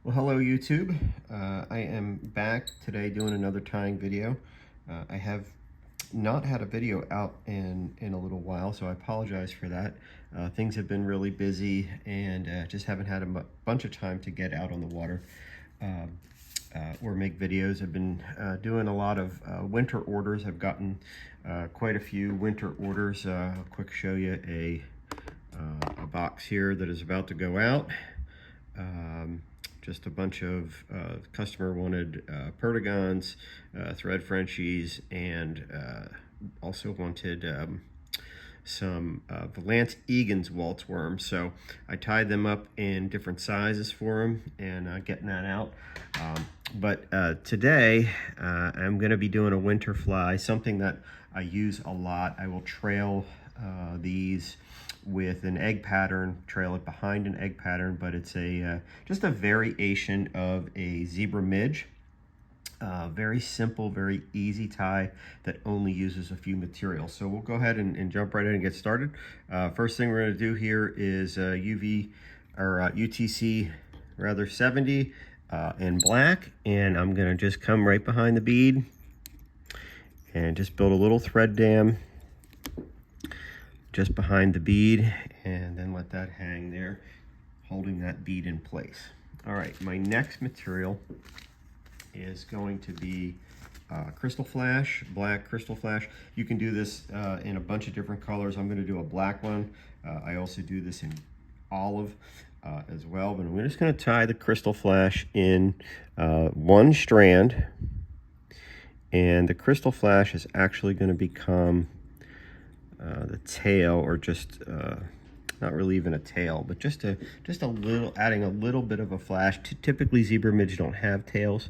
Well, hello YouTube. I am back today doing another tying video. I have not had a video out in a little while, so I apologize for that. Things have been really busy and just haven't had a bunch of time to get out on the water or make videos. I've been doing a lot of winter orders. I've gotten quite a few winter orders. I'll quick show you a box here that is about to go out. Just a bunch of customer wanted Perdigons, thread Frenchies, and also wanted some Valance Egan's waltz worms. So I tied them up in different sizes for them and getting that out. But today I'm going to be doing a winter fly, something that I use a lot. I will trail these with an egg pattern, trail it behind an egg pattern, but it's a just a variation of a zebra midge. Very simple, very easy tie that only uses a few materials. So we'll go ahead and jump right in and get started. First thing we're going to do here is UTC 70 in black, and I'm going to just come right behind the bead and just build a little thread dam just behind the bead, and then let that hang there, holding that bead in place. All right, my next material is going to be crystal flash, black crystal flash. You can do this in a bunch of different colors. I'm going to do a black one. I also do this in olive as well, but I'm just going to tie the crystal flash in one strand, and the crystal flash is actually going to become the tail, or just not really even a tail, but just a little, adding a little bit of a flash. Typically zebra midge don't have tails,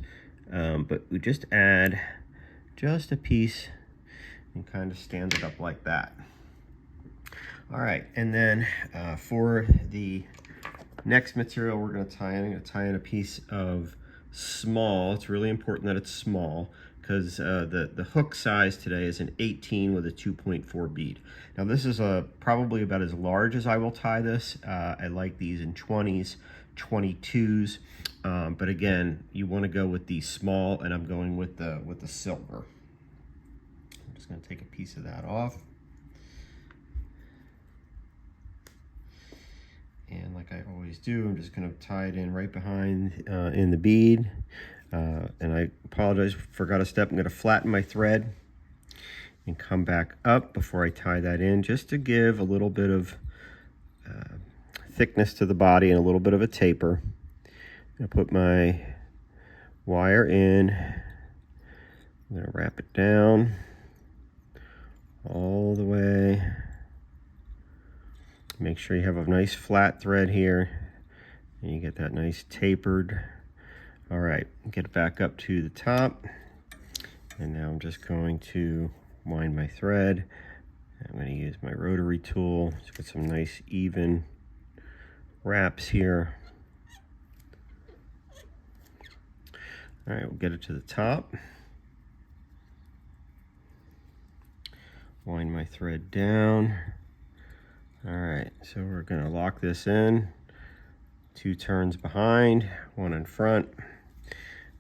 but we just add just a piece and kind of stand it up like that. All right, and then for the next material we're going to tie in, I'm going to tie in a piece of small. It's really important that it's small, because the hook size today is an 18 with a 2.4 bead. Now this is probably about as large as I will tie this. I like these in 20s, 22s, but again, you want to go with the small, and I'm going with the silver. I'm just going to take a piece of that off. And like I always do, I'm just going to tie it in right behind in the bead. And I apologize, forgot a step. I'm going to flatten my thread and come back up before I tie that in, just to give a little bit of thickness to the body and a little bit of a taper. I'm going to put my wire in. I'm going to wrap it down all the way. Make sure you have a nice flat thread here, and you get that nice tapered. All right, get it back up to the top, and now I'm just going to wind my thread. I'm going to use my rotary tool to get some nice even wraps here. All right, we'll get it to the top. Wind my thread down. All right, so we're going to lock this in. 2 turns behind, 1 in front,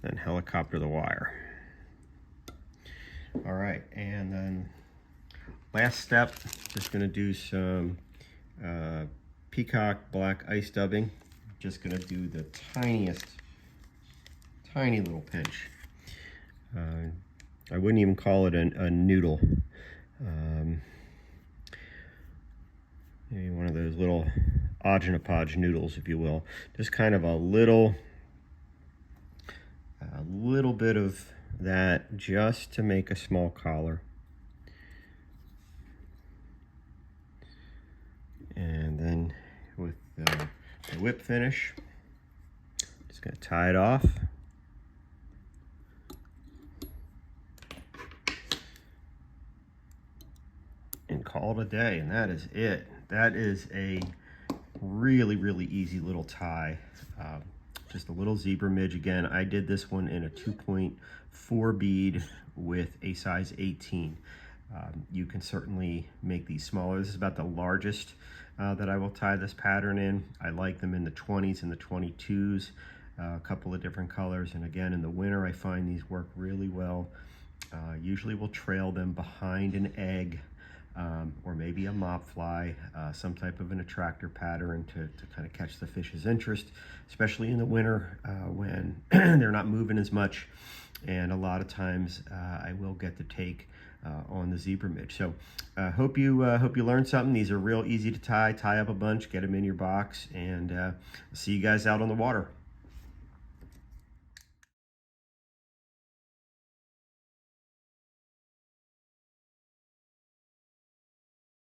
then helicopter the wire. All right, and then last step, just going to do some Peacock black ice dubbing. Just going to do the tiniest, tiny little pinch. I wouldn't even call it a noodle. Maybe one of those little Odgenapodge noodles, if you will. Just kind of a little bit of that, just to make a small collar. And then with the whip finish, just going to tie it off. And call it a day, and that is it. That is a really, really easy little tie. Just a little zebra midge. Again, I did this one in a 2.4 bead with a size 18. You can certainly make these smaller. This is about the largest that I will tie this pattern in. I like them in the 20s and the 22s. a couple of different colors. And again, in the winter, I find these work really well. Usually we'll trail them behind an egg, or maybe a mop fly, some type of an attractor pattern to kind of catch the fish's interest, especially in the winter when they're not moving as much. And a lot of times I will get the take on the zebra midge. So hope you learned something. These are real easy to tie up a bunch, get them in your box, and see you guys out on the water.